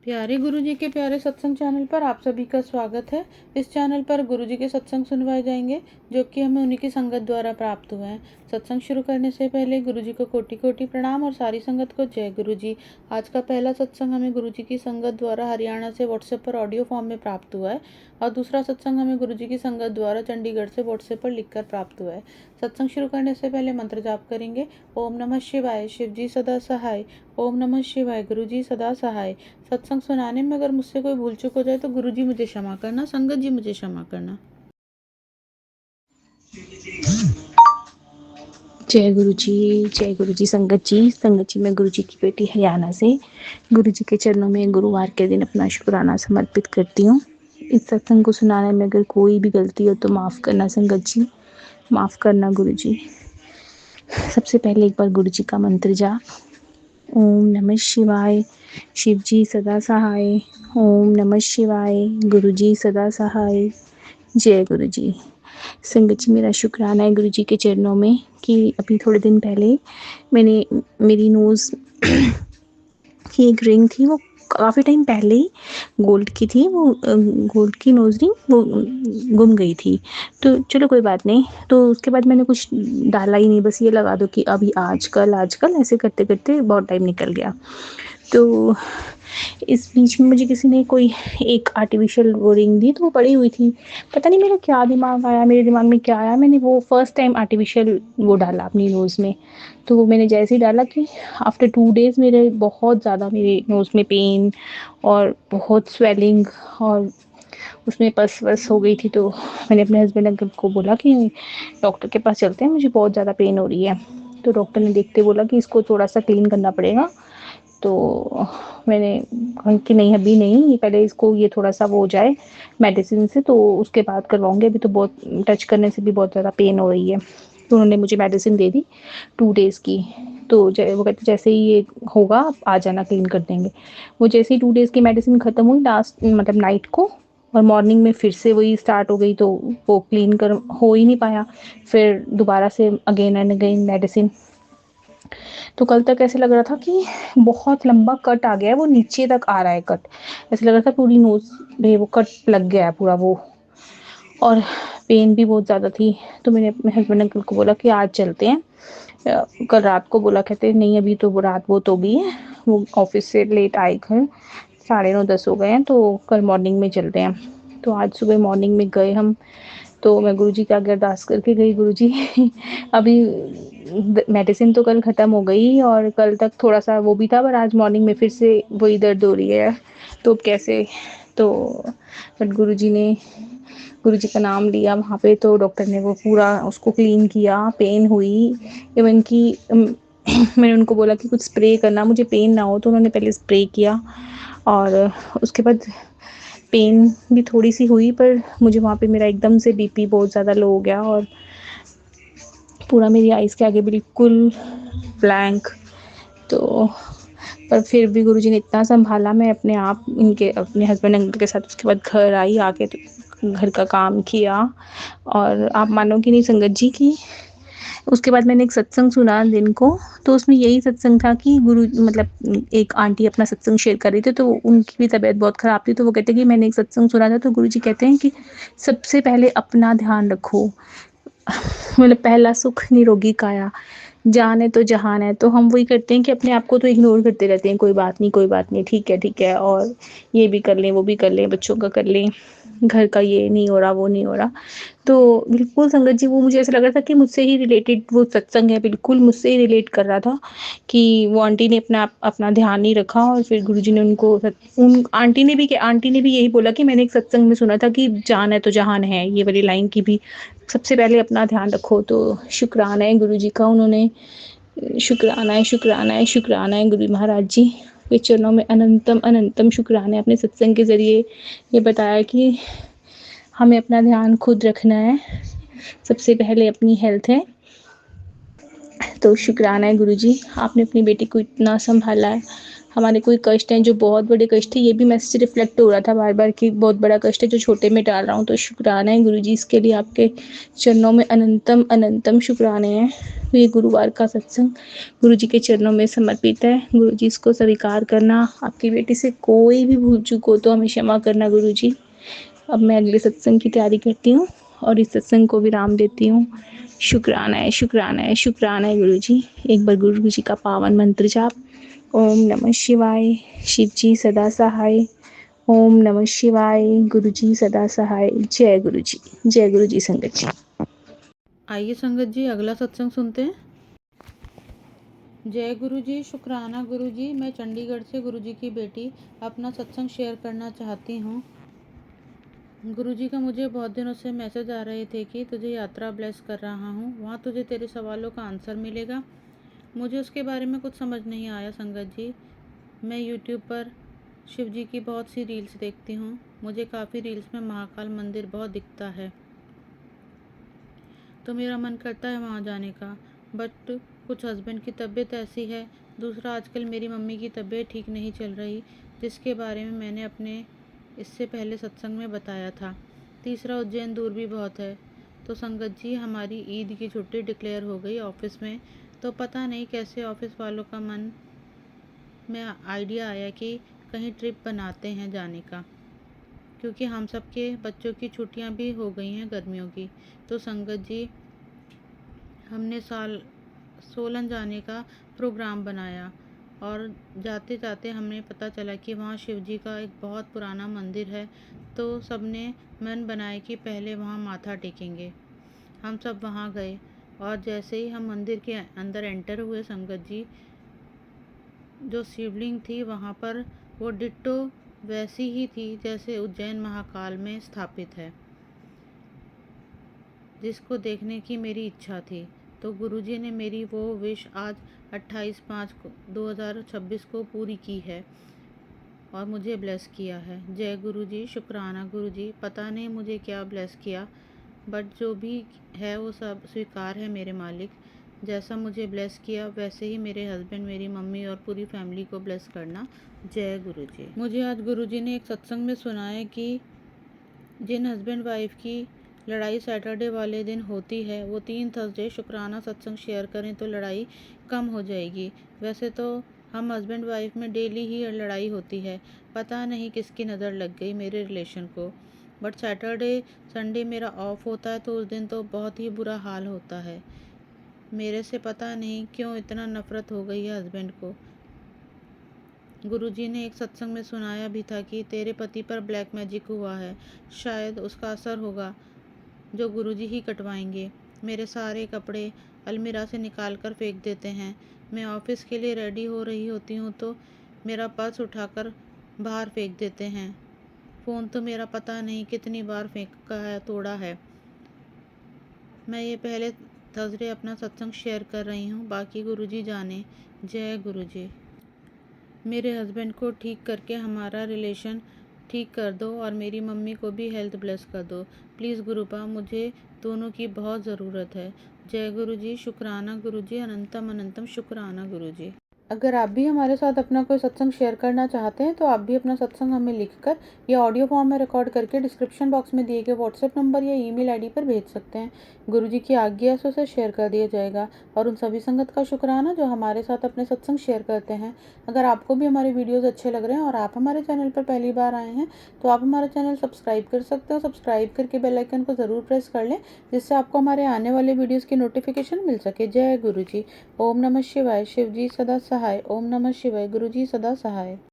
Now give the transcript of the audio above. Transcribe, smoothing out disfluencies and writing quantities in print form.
प्यारे गुरुजी के प्यारे सत्संग चैनल पर आप सभी का स्वागत है। इस चैनल पर गुरुजी के सत्संग सुनवाए जाएंगे जो कि हमें उन्हीं की संगत द्वारा प्राप्त हुए हैं। सत्संग शुरू करने से पहले गुरुजी को कोटि कोटि प्रणाम और सारी संगत को जय गुरुजी। आज का पहला सत्संग हमें गुरुजी की संगत द्वारा हरियाणा से व्हाट्सएप पर ऑडियो फॉर्म में प्राप्त हुआ है और दूसरा सत्संग हमें गुरुजी की संगत द्वारा चंडीगढ़ से व्हाट्सएप पर लिखकर प्राप्त हुआ है। सत्संग शुरू करने से पहले मंत्र जाप करेंगे। ओम नमः शिवाय, शिव जी सदा सहाय। ओम नमः शिवाय, गुरुजी सदा सहाय। सत्संग सुनाने में अगर मुझसे कोई भूल चूक हो जाए तो गुरुजी मुझे क्षमा करना, संगत जी मुझे क्षमा करना। जय गुरु जी। संगत जी मैं गुरु जी की बेटी हरियाणा से गुरु जी के चरणों में गुरुवार के दिन अपना शुक्राना समर्पित करती हूँ। इस सत्संग को सुनाने में अगर कोई भी गलती हो तो माफ़ करना संगत जी, माफ़ करना गुरु जी। सबसे पहले एक बार गुरु जी का मंत्र जाप। ओम नमः शिवाय, शिव जी सदा सहाय। ओम नमः शिवाय, गुरु जी सदा सहाय। जय गुरु जी। संगत जी, मेरा शुक्राना है गुरु जी के चरणों में कि अभी थोड़े दिन पहले मैंने मेरी नोज़ की एक रिंग थी, वो काफ़ी टाइम पहले ही गोल्ड की थी, वो गोल्ड की नोज़ रिंग वो गुम गई थी। तो चलो कोई बात नहीं, तो उसके बाद मैंने कुछ डाला ही नहीं, बस ये लगा दो कि अभी आजकल ऐसे करते करते बहुत टाइम निकल गया। तो इस बीच में मुझे किसी ने कोई एक आर्टिफिशियल वो रिंग दी, तो वो पड़ी हुई थी। पता नहीं मेरा क्या दिमाग आया, मेरे दिमाग में क्या आया, मैंने वो फर्स्ट टाइम आर्टिफिशियल वो डाला अपनी नोज़ में। तो वो मैंने जैसे ही डाला कि आफ्टर 2 डेज़ मेरे बहुत ज़्यादा मेरे नोज़ में पेन और बहुत स्वेलिंग और उसमें पस वस हो गई थी। तो मैंने अपने हस्बैंड अंकल को बोला कि डॉक्टर के पास चलते हैं, मुझे बहुत ज़्यादा पेन हो रही है। तो डॉक्टर ने देखते बोला कि इसको थोड़ा सा क्लीन करना पड़ेगा। तो मैंने कहा कि नहीं अभी नहीं, ये पहले इसको ये थोड़ा सा वो हो जाए मेडिसिन से, तो उसके बाद करवाऊँगी, अभी तो बहुत टच करने से भी बहुत ज़्यादा पेन हो रही है। तो उन्होंने मुझे मेडिसिन दे दी 2 डेज़ की। तो वो कहते जैसे ही ये होगा आप आ जाना, क्लीन कर देंगे। वो जैसे ही 2 डेज़ की मेडिसिन ख़त्म हुई लास्ट मतलब नाइट को, और मॉर्निंग में फिर से वही स्टार्ट हो गई, तो वो क्लीन कर हो ही नहीं पाया। फिर दोबारा से अगेन एंड अगेन मेडिसिन। तो कल तक ऐसे लग रहा था कि बहुत लंबा कट आ गया है, वो नीचे तक आ रहा है कट, ऐसे लग रहा था पूरी नोज़ में वो कट लग गया है पूरा वो, और पेन भी बहुत ज़्यादा थी। तो मैंने अपने हस्बैंड अंकल को बोला कि आज चलते हैं। कल रात को बोला, कहते नहीं अभी तो रात बहुत हो गई है, वो ऑफिस से लेट आए घर, 9:30-10 हो गए हैं, तो कल मॉर्निंग में चलते हैं। तो आज सुबह मॉर्निंग में गए हम। तो मैं गुरुजी की आगे अरदास करके गई, गुरुजी अभी मेडिसिन तो कल ख़त्म हो गई और कल तक थोड़ा सा वो भी था, पर आज मॉर्निंग में फिर से वही दर्द हो रही है, तो कैसे। तो बट गुरुजी का नाम लिया वहाँ पे, तो डॉक्टर ने वो पूरा उसको क्लीन किया। पेन हुई इवन कि मैंने उनको बोला कि कुछ स्प्रे करना, मुझे पेन ना हो, तो उन्होंने पहले स्प्रे किया और उसके बाद पेन भी थोड़ी सी हुई, पर मुझे वहाँ पे मेरा एकदम से बीपी बहुत ज़्यादा लो हो गया और पूरा मेरी आइज़ के आगे बिल्कुल ब्लैंक। तो पर फिर भी गुरुजी ने इतना संभाला, मैं अपने आप इनके अपने हस्बैंड अंकल के साथ उसके बाद घर आई, आके तो घर का काम किया। और आप मानोगे नहीं संगत जी कि उसके बाद मैंने एक सत्संग सुना दिन को, तो उसमें यही सत्संग था कि गुरु मतलब एक आंटी अपना सत्संग शेयर कर रही थी, तो उनकी भी तबीयत बहुत ख़राब थी। तो वो कहते हैं कि मैंने एक सत्संग सुना था, तो गुरुजी कहते हैं कि सबसे पहले अपना ध्यान रखो, मतलब पहला सुख निरोगी काया, जान है तो जहान है। तो हम वही करते हैं कि अपने आप को तो इग्नोर करते रहते हैं, कोई बात नहीं कोई बात नहीं, ठीक है, और ये भी कर लें वो भी कर लें, बच्चों का कर लें, घर का ये नहीं हो रहा वो नहीं हो रहा। तो बिल्कुल संगत जी, वो मुझे ऐसा लग रहा था कि मुझसे ही रिलेटेड वो सत्संग है, बिल्कुल मुझसे ही रिलेट कर रहा था कि वो आंटी ने अपना ध्यान नहीं रखा और फिर गुरुजी ने उनको उन आंटी ने भी यही बोला कि मैंने एक सत्संग में सुना था कि जान है तो जहान है, ये वाली लाइन की भी सबसे पहले अपना ध्यान रखो। तो शुक्राना है गुरुजी का, उन्होंने शुक्राना है गुरु महाराज जी के चरणों में अनंतम अनंतम शुक्राना है। अपने सत्संग के ज़रिए ये बताया कि हमें अपना ध्यान खुद रखना है, सबसे पहले अपनी हेल्थ है। तो शुक्राना है गुरुजी, आपने अपनी बेटी को इतना संभाला है, हमारे कोई कष्ट हैं जो बहुत बड़े कष्ट है, ये भी मैसेज रिफ्लेक्ट हो रहा था बार बार कि बहुत बड़ा कष्ट है जो छोटे में डाल रहा हूँ। तो शुक्राना है गुरुजी, इसके लिए आपके चरणों में अनंतम अनंतम शुक्राने हैं। तो ये गुरुवार का सत्संग गुरुजी के चरणों में समर्पित है। गुरुजी इसको स्वीकार करना। आपकी बेटी से कोई भी भूल चूक हो तो हमें क्षमा करना गुरुजी। अब मैं अगले सत्संग की तैयारी करती हूँ और इस सत्संग को विराम देती हूँ। शुक्राना है, शुक्राना है, शुक्राना है गुरुजी। एक बार गुरुजी का पावन मंत्र जाप। ओम नमः शिवाय। शिव जी सदा सहाय। ओम नमः शिवाय। गुरुजी सदा सहाय। जय गुरुजी, जय गुरुजी संगत जी। आइए संगत जी अगला सत्संग सुनते हैं। जय गुरु जी, शुक्राना गुरु जी। मैं चंडीगढ़ से गुरु जी की बेटी अपना सत्संग शेयर करना चाहती हूँ। गुरु जी का मुझे बहुत दिनों से मैसेज आ रहे थे कि तुझे यात्रा ब्लेस कर रहा हूँ, वहाँ तुझे तेरे सवालों का आंसर मिलेगा। मुझे उसके बारे में कुछ समझ नहीं आया संगत जी। मैं यूट्यूब पर शिव जी की बहुत सी रील्स देखती हूँ। मुझे काफ़ी रील्स में महाकाल मंदिर बहुत दिखता है, तो मेरा मन करता है वहाँ जाने का। बट कुछ हस्बैंड की तबीयत ऐसी है, दूसरा आजकल मेरी मम्मी की तबीयत ठीक नहीं चल रही, जिसके बारे में मैंने अपने इससे पहले सत्संग में बताया था। तीसरा उज्जैन दूर भी बहुत है। तो संगत जी हमारी ईद की छुट्टी डिक्लेयर हो गई ऑफिस में, तो पता नहीं कैसे ऑफिस वालों का मन में आइडिया आया कि कहीं ट्रिप बनाते हैं जाने का, क्योंकि हम सब के बच्चों की छुट्टियां भी हो गई हैं गर्मियों की। तो संगत जी हमने सोलन जाने का प्रोग्राम बनाया और जाते जाते हमें पता चला कि वहाँ शिव जी का एक बहुत पुराना मंदिर है। तो सबने मन बनाया कि पहले वहाँ माथा टेकेंगे। हम सब वहाँ गए और जैसे ही हम मंदिर के अंदर एंटर हुए संगत जी, जो शिवलिंग थी वहाँ पर वो डिट्टो वैसी ही थी जैसे उज्जैन महाकाल में स्थापित है, जिसको देखने की मेरी इच्छा थी। तो गुरुजी ने मेरी वो विश आज 28/5/2026 को पूरी की है और मुझे ब्लेस किया है। जय गुरुजी, शुक्राना गुरुजी। पता नहीं मुझे क्या ब्लेस किया, बट जो भी है वो सब स्वीकार है मेरे मालिक। जैसा मुझे ब्लेस किया वैसे ही मेरे हस्बैंड, मेरी मम्मी और पूरी फैमिली को ब्लेस करना। जय गुरुजी। मुझे आज गुरुजी ने एक सत्संग में सुनाया कि जिन हस्बैंड वाइफ की लड़ाई सैटरडे वाले दिन होती है, वो 3 थर्सडे शुक्राना सत्संग शेयर करें तो लड़ाई कम हो जाएगी। वैसे तो हम हस्बैंड वाइफ में डेली ही लड़ाई होती है, पता नहीं किसकी नज़र लग गई मेरे रिलेशन को। बट सैटरडे संडे मेरा ऑफ होता है, तो उस दिन तो बहुत ही बुरा हाल होता है मेरे से। पता नहीं क्यों इतना नफ़रत हो गई है हस्बैंड को। गुरुजी ने एक सत्संग में सुनाया भी था कि तेरे पति पर ब्लैक मैजिक हुआ है, शायद उसका असर होगा जो गुरुजी ही कटवाएंगे। मेरे सारे कपड़े अलमीरा से निकाल कर फेंक देते हैं। मैं ऑफिस के लिए रेडी हो रही होती हूँ तो मेरा पर्स उठाकर बाहर फेंक देते हैं। फ़ोन तो मेरा पता नहीं कितनी बार फेंका है, तोड़ा है। मैं ये पहले थर्सडे अपना सत्संग शेयर कर रही हूँ, बाकी गुरुजी जाने। जय गुरुजी। मेरे हस्बैंड को ठीक करके हमारा रिलेशन ठीक कर दो और मेरी मम्मी को भी हेल्थ ब्लेस कर दो प्लीज़ गुरुपा, मुझे दोनों की बहुत ज़रूरत है। जय गुरुजी, शुक्राना गुरुजी, अनंतम अनंतम शुक्राना गुरुजी। अगर आप भी हमारे साथ अपना कोई सत्संग शेयर करना चाहते हैं तो आप भी अपना सत्संग हमें लिखकर या ऑडियो फॉर्म में रिकॉर्ड करके डिस्क्रिप्शन बॉक्स में दिए गए व्हाट्सएप नंबर या ईमेल आईडी पर भेज सकते हैं। गुरुजी की आज्ञा से उसे शेयर कर दिया जाएगा। और उन सभी संगत का शुक्राना जो हमारे साथ अपने सत्संग शेयर करते हैं। अगर आपको भी हमारे वीडियोज़ अच्छे लग रहे हैं और आप हमारे चैनल पर पहली बार आए हैं तो आप हमारा चैनल सब्सक्राइब कर सकते हो। सब्सक्राइब करके बेल आइकन को ज़रूर प्रेस कर लें, जिससे आपको हमारे आने वाले वीडियोज़ की नोटिफिकेशन मिल सके। जय गुरुजी। ओम नमः शिवाय। शिव जी सदा सहाय। ओम नमः शिवाय। गुरुजी सदा सहाय।